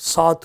7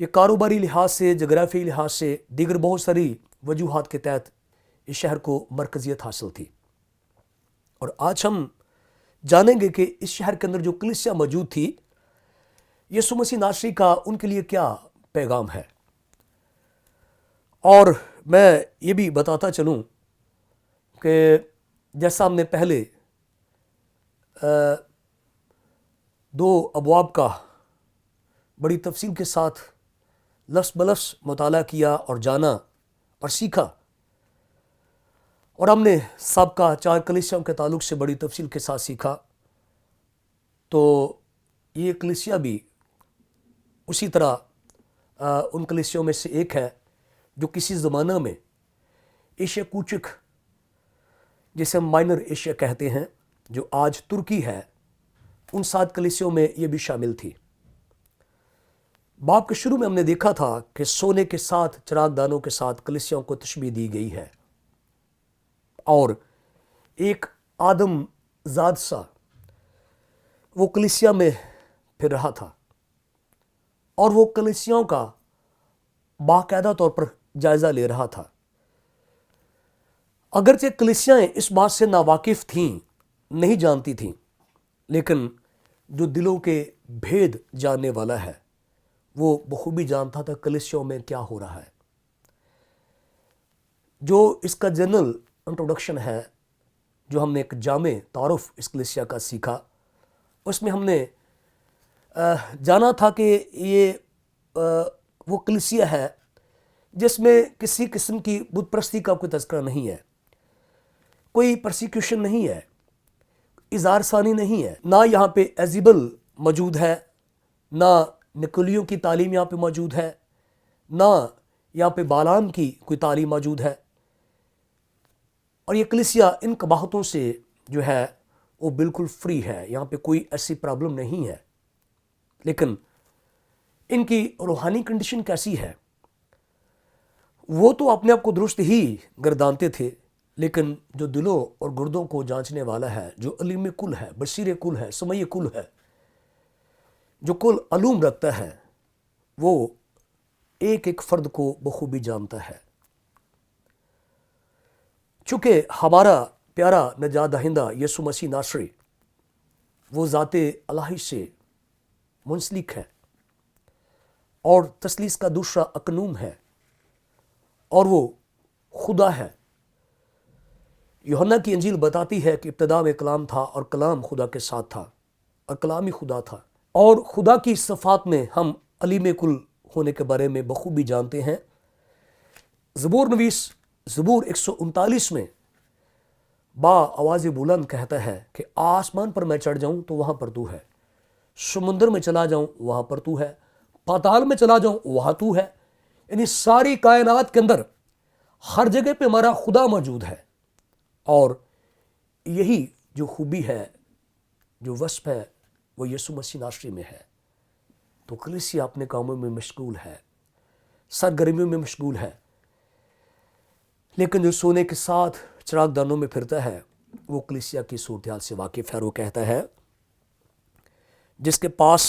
یہ کاروباری لحاظ سے، جغرافی لحاظ سے، دیگر بہت ساری وجوہات کے تحت اس شہر کو مرکزیت حاصل تھی۔ اور آج ہم جانیں گے کہ اس شہر کے اندر جو کلیسیا موجود تھی، یسوع مسیح ناصری کا ان کے لیے کیا پیغام ہے۔ اور میں یہ بھی بتاتا چلوں کہ جیسا ہم نے پہلے دو ابواب کا بڑی تفصیل کے ساتھ لفظ بلفظ مطالعہ کیا اور جانا اور سیکھا، اور ہم نے سابقہ 4 کلیسیاؤں کے تعلق سے بڑی تفصیل کے ساتھ سیکھا، تو یہ کلیسیا بھی اسی طرح ان کلیسیوں میں سے ایک ہے جو کسی زمانہ میں ایشیا کوچک، جسے ہم مائنر ایشیا کہتے ہیں، جو آج ترکی ہے، ان 7 کلیسیوں میں یہ بھی شامل تھی۔ باب کے شروع میں ہم نے دیکھا تھا کہ سونے کے ساتھ چراغ دانوں کے ساتھ کلیسیاؤں کو تشبیہ دی گئی ہے، اور ایک آدم زاد سا وہ کلیسیا میں پھر رہا تھا، اور وہ کلیسیاؤں کا باقاعدہ طور پر جائزہ لے رہا تھا۔ اگرچہ کلیسیائیں اس بات سے ناواقف تھیں، نہیں جانتی تھیں، لیکن جو دلوں کے بھید جاننے والا ہے وہ بخوبی جانتا تھا کلیسیوں میں کیا ہو رہا ہے۔ جو اس کا جنرل انٹروڈکشن ہے، جو ہم نے ایک جامع تعارف اس کلیسیا کا سیکھا، اس میں ہم نے جانا تھا کہ یہ وہ کلیسیا ہے جس میں کسی قسم کی بت پرستی کا کوئی تذکرہ نہیں ہے، کوئی پرسیکیوشن نہیں ہے، اظہار ثانی نہیں ہے، نہ یہاں پہ ایزیبل موجود ہے، نہ نکولیوں کی تعلیم یہاں پہ موجود ہے، نہ یہاں پہ بالام کی کوئی تعلیم موجود ہے، اور یہ کلیسیا ان قباحتوں سے جو ہے وہ بالکل فری ہے، یہاں پہ کوئی ایسی پرابلم نہیں ہے۔ لیکن ان کی روحانی کنڈیشن کیسی ہے؟ وہ تو اپنے آپ کو درست ہی گردانتے تھے، لیکن جو دلوں اور گردوں کو جانچنے والا ہے، جو علیم کل ہے، بصیر کل ہے، سمیع کل ہے، جو کل علوم رکھتا ہے، وہ ایک ایک فرد کو بخوبی جانتا ہے۔ چونکہ ہمارا پیارا نجات دہندہ یسوع مسیح ناصری وہ ذات الہی سے منسلک ہے، اور تثلیث کا دوسرا اقنوم ہے، اور وہ خدا ہے۔ یوحنا کی انجیل بتاتی ہے کہ ابتدا میں کلام تھا، اور کلام خدا کے ساتھ تھا، اور کلام ہی خدا تھا۔ اور خدا کی صفات میں ہم علیم کل ہونے کے بارے میں بخوبی جانتے ہیں۔ زبور نویس زبور 139 میں با آواز بلند کہتا ہے کہ آسمان پر میں چڑھ جاؤں تو وہاں پر تو ہے، سمندر میں چلا جاؤں وہاں پر تو ہے، پاتال میں چلا جاؤں وہاں تو ہے۔ یعنی ساری کائنات کے اندر ہر جگہ پہ ہمارا خدا موجود ہے، اور یہی جو خوبی ہے، جو وصف ہے، وہ یسوع مسیح ناصری میں ہے۔ تو کلیسیا اپنے کاموں میں مشغول ہے، سرگرمیوں میں مشغول ہے، لیکن جو سونے کے ساتھ چراغ دانوں میں پھرتا ہے وہ کلیسیا کی صورتحال سے واقف ہے۔ وہ کہتا ہے جس کے پاس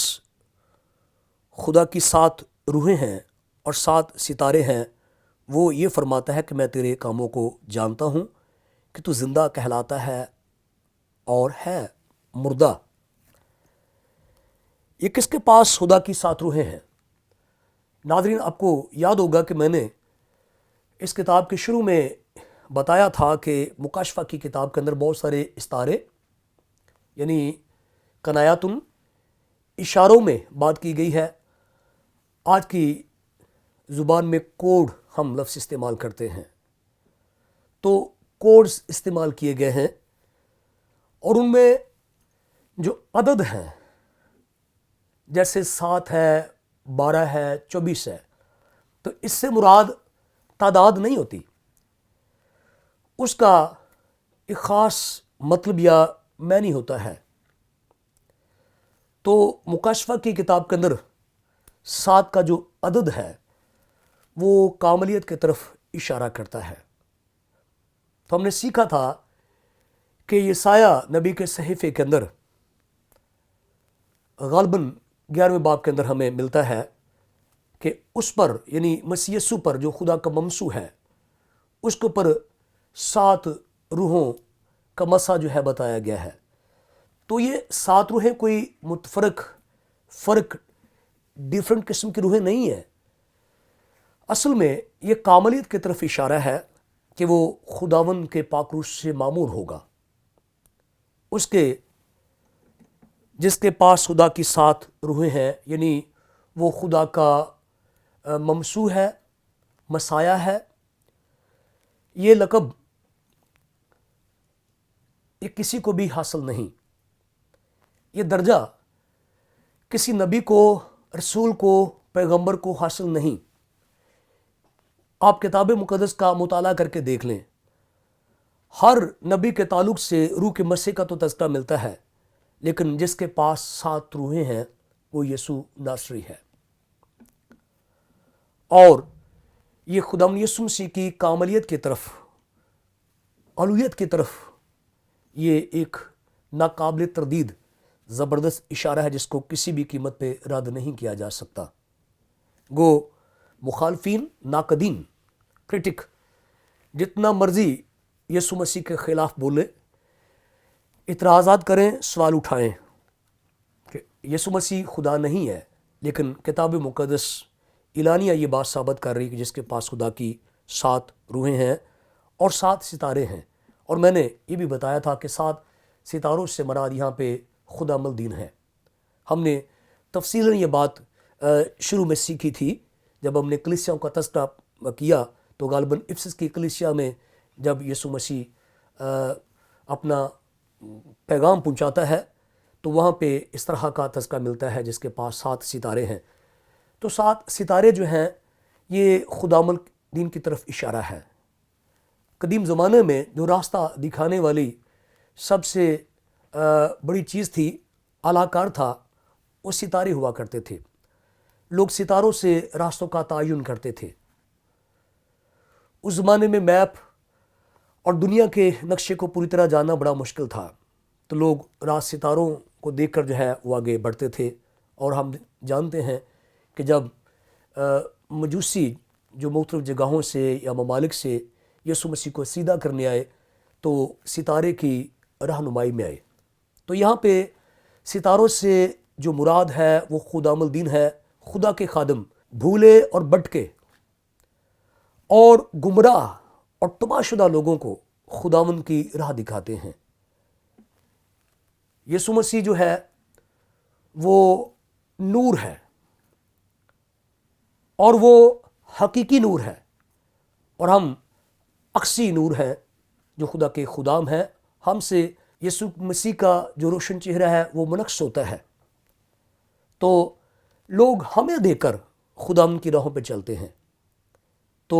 خدا کی 7 روحیں ہیں اور 7 ستارے ہیں، وہ یہ فرماتا ہے کہ میں تیرے کاموں کو جانتا ہوں کہ تو زندہ کہلاتا ہے اور ہے مردہ۔ یہ کس کے پاس خدا کی 7 روحیں ہیں؟ ناظرین، آپ کو یاد ہوگا کہ میں نے اس کتاب کے شروع میں بتایا تھا کہ مکاشفہ کی کتاب کے اندر بہت سارے استارے، یعنی کنایاتن، اشاروں میں بات کی گئی ہے۔ آج کی زبان میں کوڈ ہم لفظ استعمال کرتے ہیں، تو کوڈز استعمال کیے گئے ہیں، اور ان میں جو عدد ہیں جیسے 7 ہے، 12 ہے، 24 ہے، تو اس سے مراد تعداد نہیں ہوتی، اس کا ایک خاص مطلب یا معنی ہوتا ہے۔ تو مکاشفہ کی کتاب کے اندر 7 کا جو عدد ہے وہ کاملیت کی طرف اشارہ کرتا ہے۔ تو ہم نے سیکھا تھا کہ یسایہ نبی کے صحیفے کے اندر غالباً 11ویں باب کے اندر ہمیں ملتا ہے کہ اس پر یعنی مسیح یسوع پر جو خدا کا ممسو ہے اس کے اوپر 7 روحوں کا مسا جو ہے بتایا گیا ہے. تو یہ 7 روحیں کوئی فرق ڈیفرنٹ قسم کی روحیں نہیں ہیں. اصل میں یہ کاملیت کی طرف اشارہ ہے کہ وہ خداوند کے پاک روح سے معمور ہوگا. اس کے جس کے پاس خدا کی 7 روحیں ہیں یعنی وہ خدا کا ممسو ہے، مسایا ہے. یہ لقب یہ کسی کو بھی حاصل نہیں. یہ درجہ کسی نبی کو، رسول کو، پیغمبر کو حاصل نہیں. آپ کتاب مقدس کا مطالعہ کر کے دیکھ لیں، ہر نبی کے تعلق سے روح کے مسیح کا تو تذکرہ ملتا ہے، لیکن جس کے پاس 7 روحیں ہیں وہ یسوع ناصری ہے. اور یہ خداوند یسوع مسیح کی کاملیت کی طرف، الوہیت کی طرف یہ ایک ناقابل تردید زبردست اشارہ ہے جس کو کسی بھی قیمت پہ رد نہیں کیا جا سکتا. گو مخالفین، ناقدین، کرٹک جتنا مرضی یسوع مسیح کے خلاف بولے، اعتراضات کریں، سوال اٹھائیں کہ یسوع مسیح خدا نہیں ہے، لیکن کتاب مقدس اعلانیہ یہ بات ثابت کر رہی کہ جس کے پاس خدا کی 7 روحیں ہیں اور 7 ستارے ہیں. اور میں نے یہ بھی بتایا تھا کہ 7 ستاروں سے مراد یہاں پہ خدا ملدین ہے. ہم نے تفصیلاً یہ بات شروع میں سیکھی تھی جب ہم نے کلیسیاؤں کا تذکرہ کیا، تو غالباً افسس کی کلیسیا میں جب یسوع مسیح اپنا پیغام پہنچاتا ہے تو وہاں پہ اس طرح کا تذکرہ ملتا ہے جس کے پاس 7 ستارے ہیں. تو 7 ستارے جو ہیں یہ خدا ملدین کی طرف اشارہ ہے. قدیم زمانے میں جو راستہ دکھانے والی سب سے بڑی چیز تھی، اعلیٰ کار تھا، وہ ستارے ہوا کرتے تھے. لوگ ستاروں سے راستوں کا تعین کرتے تھے. اس زمانے میں میپ اور دنیا کے نقشے کو پوری طرح جاننا بڑا مشکل تھا، تو لوگ راست ستاروں کو دیکھ کر جو ہے وہ آگے بڑھتے تھے. اور ہم جانتے ہیں کہ جب مجوسی جو مختلف جگہوں سے یا ممالک سے یسوع مسیح کو سیدھا کرنے آئے تو ستارے کی رہنمائی میں آئے. تو یہاں پہ ستاروں سے جو مراد ہے وہ خدا ملدین ہے، خدا کے خادم، بھولے اور بٹکے اور گمراہ اور تباہ شدہ لوگوں کو خداوند کی راہ دکھاتے ہیں. یسوع مسیح جو ہے وہ نور ہے اور وہ حقیقی نور ہے، اور ہم عکسی نور ہیں جو خدا کے خدام ہیں. ہم سے یسوع مسیح کا جو روشن چہرہ ہے وہ منعکس ہوتا ہے. تو لوگ ہمیں دیکھ کر خداوند کی راہوں پہ چلتے ہیں. تو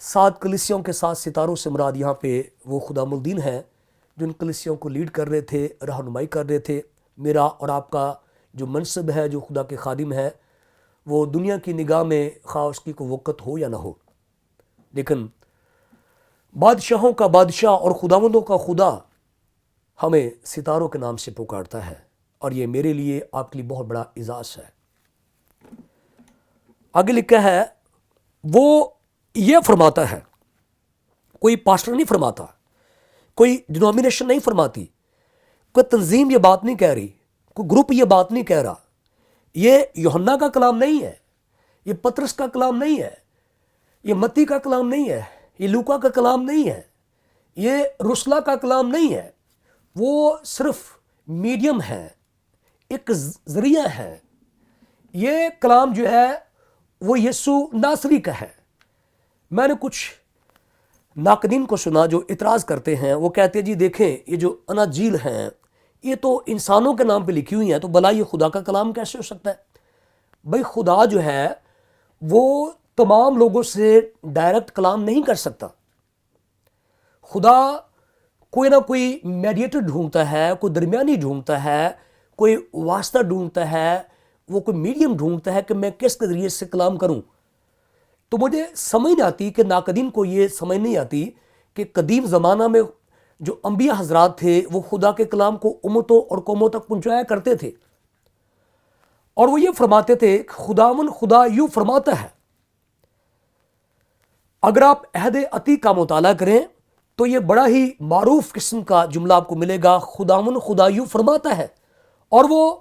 7 کلیسیوں کے 7 ستاروں سے مراد یہاں پہ وہ خدا ملدین ہے جو ان کلیسیوں کو لیڈ کر رہے تھے، رہنمائی کر رہے تھے. میرا اور آپ کا جو منصب ہے، جو خدا کے خادم ہے، وہ دنیا کی نگاہ میں خواہ اس کی کوئی وقت ہو یا نہ ہو، لیکن بادشاہوں کا بادشاہ اور خداوندوں کا خدا ہمیں ستاروں کے نام سے پکارتا ہے. اور یہ میرے لیے، آپ کے لیے بہت بڑا اعزاز ہے. آگے لکھا ہے، وہ یہ فرماتا ہے، کوئی پاسٹر نہیں فرماتا، کوئی ڈینومینیشن نہیں فرماتی، کوئی تنظیم یہ بات نہیں کہہ رہی، کوئی گروپ یہ بات نہیں کہہ رہا. یہ یوحنا کا کلام نہیں ہے، یہ پطرس کا کلام نہیں ہے، یہ متی کا کلام نہیں ہے، یہ لوکا کا کلام نہیں ہے، یہ رسلا کا کلام نہیں ہے. وہ صرف میڈیم ہے، ایک ذریعہ ہے. یہ کلام جو ہے وہ یسوع ناصری کا ہے. میں نے کچھ ناقدین کو سنا جو اعتراض کرتے ہیں، وہ کہتے ہیں جی دیکھیں یہ جو اناجیل ہیں یہ تو انسانوں کے نام پہ لکھی ہوئی ہیں، تو بھلا یہ خدا کا کلام کیسے ہو سکتا ہے؟ بھائی خدا جو ہے وہ تمام لوگوں سے ڈائریکٹ کلام نہیں کر سکتا. خدا کوئی نہ کوئی میڈیٹر ڈھونڈتا ہے، کوئی درمیانی ڈھونڈتا ہے، کوئی واسطہ ڈھونڈتا ہے، وہ کوئی میڈیم ڈھونڈتا ہے کہ میں کس کے ذریعے سے کلام کروں. تو مجھے سمجھ نہیں آتی کہ ناقدین کو یہ سمجھ نہیں آتی کہ قدیم زمانہ میں جو انبیاء حضرات تھے وہ خدا کے کلام کو امتوں اور قوموں تک پہنچایا کرتے تھے. اور وہ یہ فرماتے تھے خداون خدا یوں فرماتا ہے. اگر آپ عہد عتیق کا مطالعہ کریں تو یہ بڑا ہی معروف قسم کا جملہ آپ کو ملے گا، خداون خدا یوں فرماتا ہے. اور وہ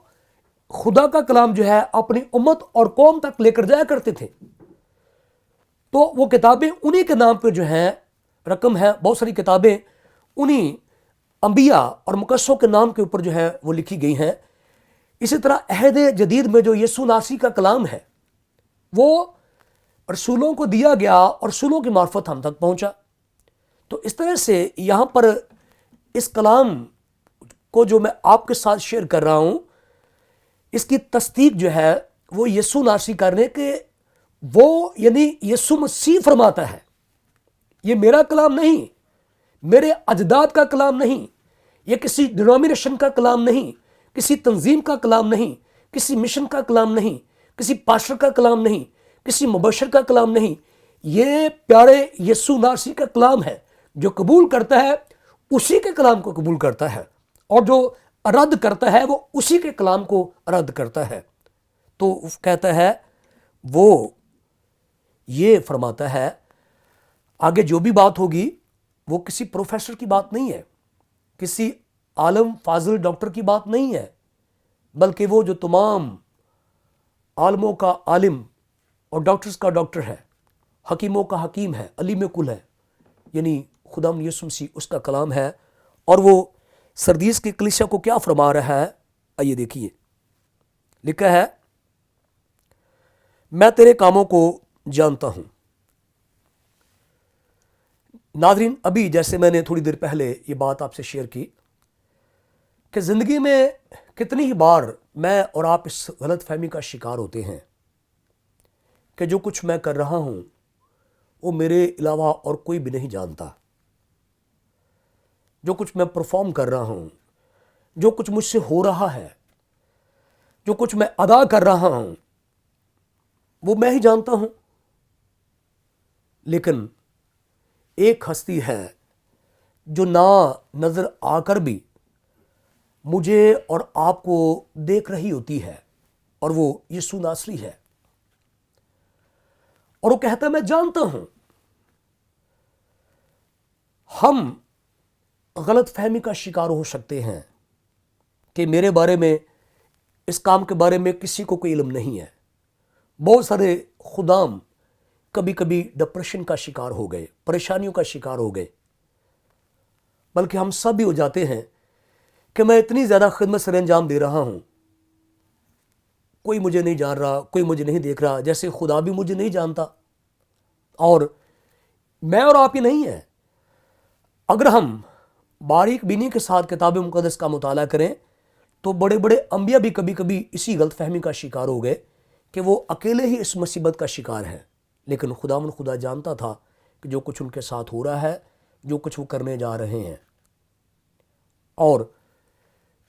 خدا کا کلام جو ہے اپنی امت اور قوم تک لے کر جایا کرتے تھے. تو وہ کتابیں انہی کے نام پہ جو ہیں رقم ہے، بہت ساری کتابیں انہی انبیاء اور مقدسوں کے نام کے اوپر جو ہے وہ لکھی گئی ہیں. اسی طرح عہد جدید میں جو یسوع ناصری کا کلام ہے وہ رسولوں کو دیا گیا اور رسولوں کی معرفت ہم تک پہنچا. تو اس طرح سے یہاں پر اس کلام کو جو میں آپ کے ساتھ شیئر کر رہا ہوں، اس کی تصدیق جو ہے وہ یسوع ناصری کرنے کے وہ یعنی یسوع مسیح فرماتا ہے. یہ میرا کلام نہیں، میرے اجداد کا کلام نہیں، یہ کسی ڈینومینیشن کا کلام نہیں، کسی تنظیم کا کلام نہیں، کسی مشن کا کلام نہیں، کسی پاسٹر کا کلام نہیں، کسی مبشر کا کلام نہیں. یہ پیارے یسوع ناصری کا کلام ہے. جو قبول کرتا ہے اسی کے کلام کو قبول کرتا ہے، اور جو رد کرتا ہے وہ اسی کے کلام کو رد کرتا ہے. تو کہتا ہے وہ یہ فرماتا ہے آگے جو بھی بات ہوگی وہ کسی پروفیسر کی بات نہیں ہے، کسی عالم فاضل ڈاکٹر کی بات نہیں ہے، بلکہ وہ جو تمام عالموں کا عالم اور ڈاکٹرز کا ڈاکٹر ہے، حکیموں کا حکیم ہے، علیم کل ہے، یعنی خدا یسوع مسیح اس کا کلام ہے. اور وہ سردیس کی کلیسیا کو کیا فرما رہا ہے؟ آئیے دیکھیے. لکھا ہے میں تیرے کاموں کو جانتا ہوں. ناظرین، ابھی جیسے میں نے تھوڑی دیر پہلے یہ بات آپ سے شیئر کی کہ زندگی میں کتنی ہی بار میں اور آپ اس غلط فہمی کا شکار ہوتے ہیں کہ جو کچھ میں کر رہا ہوں وہ میرے علاوہ اور کوئی بھی نہیں جانتا. جو کچھ میں پرفارم کر رہا ہوں، جو کچھ مجھ سے ہو رہا ہے، جو کچھ میں ادا کر رہا ہوں وہ میں ہی جانتا ہوں. لیکن ایک ہستی ہے جو نہ نظر آ کر بھی مجھے اور آپ کو دیکھ رہی ہوتی ہے، اور وہ یسوع ناصری ہے. اور وہ کہتا ہے میں جانتا ہوں. ہم غلط فہمی کا شکار ہو سکتے ہیں کہ میرے بارے میں، اس کام کے بارے میں کسی کو کوئی علم نہیں ہے. بہت سارے خدام کبھی کبھی ڈپریشن کا شکار ہو گئے، پریشانیوں کا شکار ہو گئے. بلکہ ہم سب بھی ہو جاتے ہیں کہ میں اتنی زیادہ خدمت سر انجام دے رہا ہوں، کوئی مجھے نہیں جان رہا، کوئی مجھے نہیں دیکھ رہا، جیسے خدا بھی مجھے نہیں جانتا. اور میں اور آپ ہی نہیں ہیں. اگر ہم باریک بینی کے ساتھ کتاب مقدس کا مطالعہ کریں تو بڑے بڑے انبیاء بھی کبھی کبھی اسی غلط فہمی کا شکار ہو گئے کہ وہ اکیلے ہی اس مصیبت کا شکار ہیں. لیکن خدا جانتا تھا کہ جو کچھ ان کے ساتھ ہو رہا ہے، جو کچھ وہ کرنے جا رہے ہیں. اور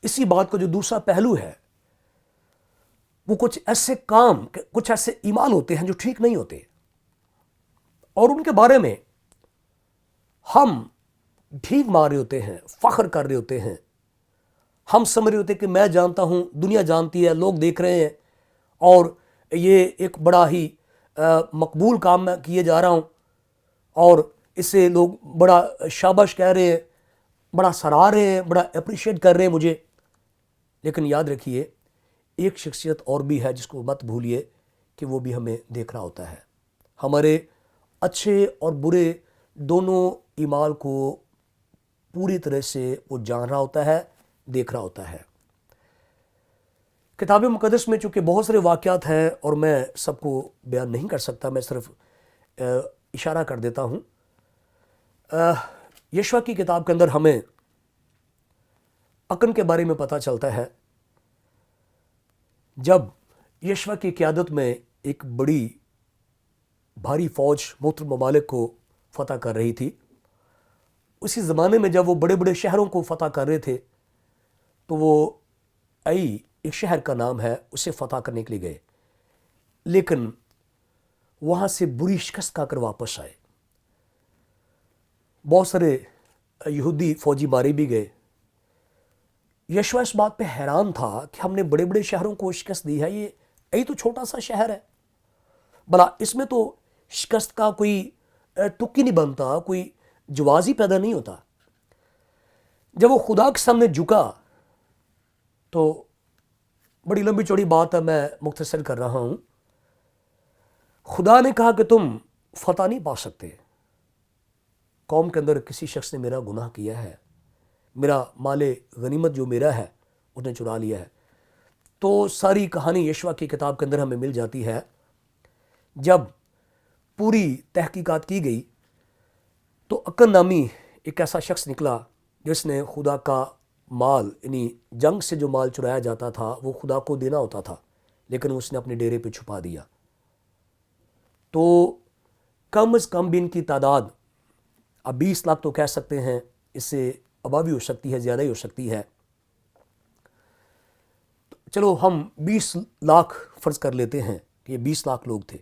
اسی بات کا جو دوسرا پہلو ہے وہ کچھ ایسے کام، کچھ ایسے اعمال ہوتے ہیں جو ٹھیک نہیں ہوتے، اور ان کے بارے میں ہم ٹھیک مار رہے ہوتے ہیں، فخر کر رہے ہوتے ہیں. ہم سمجھ رہے ہوتے ہیں کہ میں جانتا ہوں، دنیا جانتی ہے، لوگ دیکھ رہے ہیں، اور یہ ایک بڑا ہی مقبول کام میں کیے جا رہا ہوں، اور اس سے لوگ بڑا شاباش کہہ رہے ہیں، بڑا سراہ رہے ہیں، بڑا اپریشیٹ کر رہے ہیں مجھے. لیکن یاد رکھیے ایک شخصیت اور بھی ہے جس کو مت بھولیے کہ وہ بھی ہمیں دیکھ رہا ہوتا ہے. ہمارے اچھے اور برے دونوں اعمال کو پوری طرح سے وہ جان رہا ہوتا ہے، دیکھ رہا ہوتا ہے. کتاب مقدس میں چونکہ بہت سارے واقعات ہیں اور میں سب کو بیان نہیں کر سکتا، میں صرف اشارہ کر دیتا ہوں. یشوع کی کتاب کے اندر ہمیں اکن کے بارے میں پتہ چلتا ہے. جب یشوع کی قیادت میں ایک بڑی بھاری فوج مختلف ممالک کو فتح کر رہی تھی، اسی زمانے میں جب وہ بڑے بڑے شہروں کو فتح کر رہے تھے تو وہ ایک شہر کا نام ہے، اسے فتح کرنے کے لیے گئے. لیکن وہاں سے بری شکست کھا کر واپس آئے. بہت سارے یہودی فوجی مارے بھی گئے. یشوع اس بات پہ حیران تھا کہ ہم نے بڑے بڑے شہروں کو شکست دی ہے، یہی تو چھوٹا سا شہر ہے، بھلا اس میں تو شکست کا کوئی تک ہی نہیں بنتا، کوئی جواز ہی پیدا نہیں ہوتا۔ جب وہ خدا کے سامنے جھکا تو بڑی لمبی چوڑی بات ہے، میں مختصر کر رہا ہوں، خدا نے کہا کہ تم فتح نہیں پا سکتے، قوم کے اندر کسی شخص نے میرا گناہ کیا ہے، میرا مال غنیمت جو میرا ہے اس نے چرا لیا ہے۔ تو ساری کہانی یشوع کی کتاب کے اندر ہمیں مل جاتی ہے۔ جب پوری تحقیقات کی گئی تو اکن نامی ایک ایسا شخص نکلا جس نے خدا کا مال، یعنی جنگ سے جو مال چرایا جاتا تھا وہ خدا کو دینا ہوتا تھا، لیکن اس نے اپنے ڈیرے پہ چھپا دیا۔ تو کم از کم بھی ان کی تعداد اب 20 لاکھ تو کہہ سکتے ہیں، اس سے ابا بھی ہو سکتی ہے، زیادہ ہی ہو سکتی ہے، چلو ہم 20 لاکھ فرض کر لیتے ہیں کہ یہ 20 لاکھ لوگ تھے۔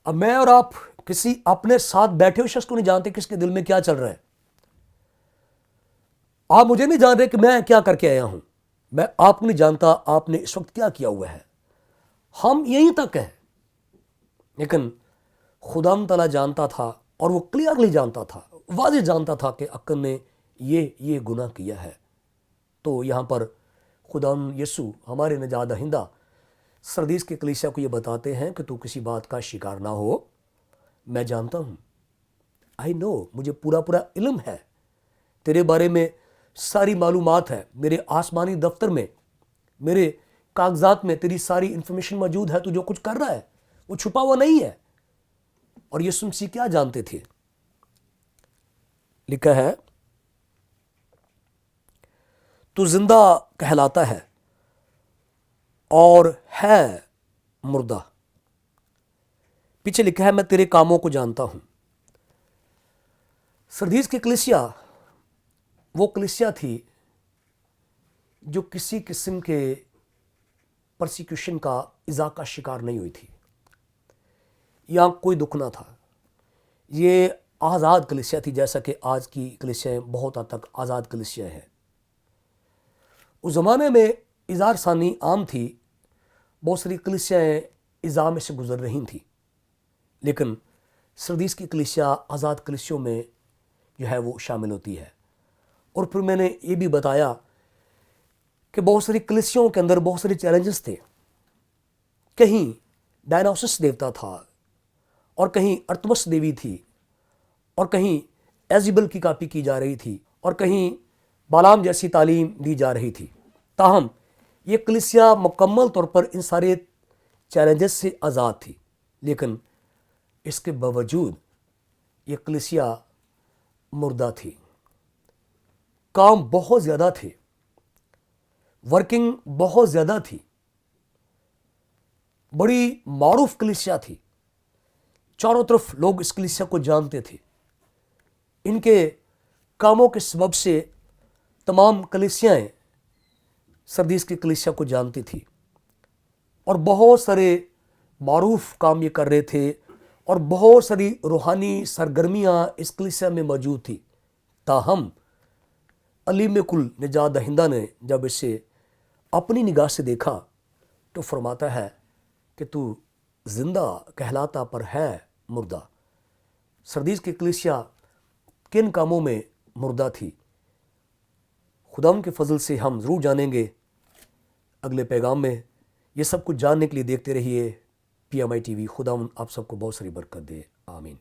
اب میں اور آپ کسی اپنے ساتھ بیٹھے ہوئے شخص کو نہیں جانتے کس کے دل میں کیا چل رہا ہے۔ آپ مجھے نہیں جان رہے کہ میں کیا کر کے آیا ہوں، میں آپ کو نہیں جانتا آپ نے اس وقت کیا کیا ہوا ہے، ہم یہیں تک ہیں، لیکن خدا تعالیٰ جانتا تھا، اور وہ کلیئرلی جانتا تھا، واضح جانتا تھا کہ اکن نے یہ گناہ کیا ہے۔ تو یہاں پر خدا یسوع ہمارے نجات دہندہ سردیس کی کلیسیا کو یہ بتاتے ہیں کہ تو کسی بات کا شکار نہ ہو، میں جانتا ہوں، آئی نو، مجھے پورا علم ہے، تیرے بارے میں ساری معلومات ہے، میرے آسمانی دفتر میں، میرے کاغذات میں تیری ساری انفارمیشن موجود ہے، تو جو کچھ کر رہا ہے وہ چھپا ہوا نہیں ہے۔ اور یسوع مسیح کیا جانتے تھے؟ لکھا ہے تو زندہ کہلاتا ہے اور ہے مردہ۔ پیچھے لکھا ہے میں تیرے کاموں کو جانتا ہوں۔ سردیس کی کلیسیا وہ کلیسیا تھی جو کسی قسم کے پرسیکیوشن کا، ایذا کا شکار نہیں ہوئی تھی، یہاں کوئی دکھ نہ تھا۔ یہ آزاد کلیسیا تھی، جیسا کہ آج کی کلیسیاں بہت حد تک آزاد کلیسیاں ہیں۔ اس زمانے میں اظہار ثانی عام تھی، بہت ساری کلیسیاں ایذا میں سے گزر رہی تھیں، لیکن سردیس کی کلیسیا آزاد کلیسیوں میں جو ہے وہ شامل ہوتی ہے۔ اور پھر میں نے یہ بھی بتایا کہ بہت ساری کلیسیوں کے اندر بہت سارے چیلنجز تھے، کہیں ڈائنوسس دیوتا تھا، اور کہیں ارتمس دیوی تھی، اور کہیں ایزیبل کی کاپی کی جا رہی تھی، اور کہیں بالام جیسی تعلیم دی جا رہی تھی۔ تاہم یہ کلیسیا مکمل طور پر ان سارے چیلنجز سے آزاد تھی، لیکن اس کے باوجود یہ کلیسیا مردہ تھی۔ کام بہت زیادہ تھے، ورکنگ بہت زیادہ تھی، بڑی معروف کلیسیا تھی، چاروں طرف لوگ اس کلیسیا کو جانتے تھے۔ ان کے کاموں کے سبب سے تمام کلیسیاں سردیس کی کلیسیا کو جانتی تھی، اور بہت سارے معروف کام یہ کر رہے تھے، اور بہت ساری روحانی سرگرمیاں اس کلیسیا میں موجود تھی۔ تاہم علیم کل نجات دہندہ نے جب اسے اپنی نگاہ سے دیکھا تو فرماتا ہے کہ تو زندہ کہلاتا پر ہے مردہ۔ سردیس کی کلیسیا کن کاموں میں مردہ تھی، خدا ان کے فضل سے ہم ضرور جانیں گے اگلے پیغام میں۔ یہ سب کچھ جاننے کے لیے دیکھتے رہیے PMI TV۔ خدا آپ سب کو بہت ساری برکت دے، آمین۔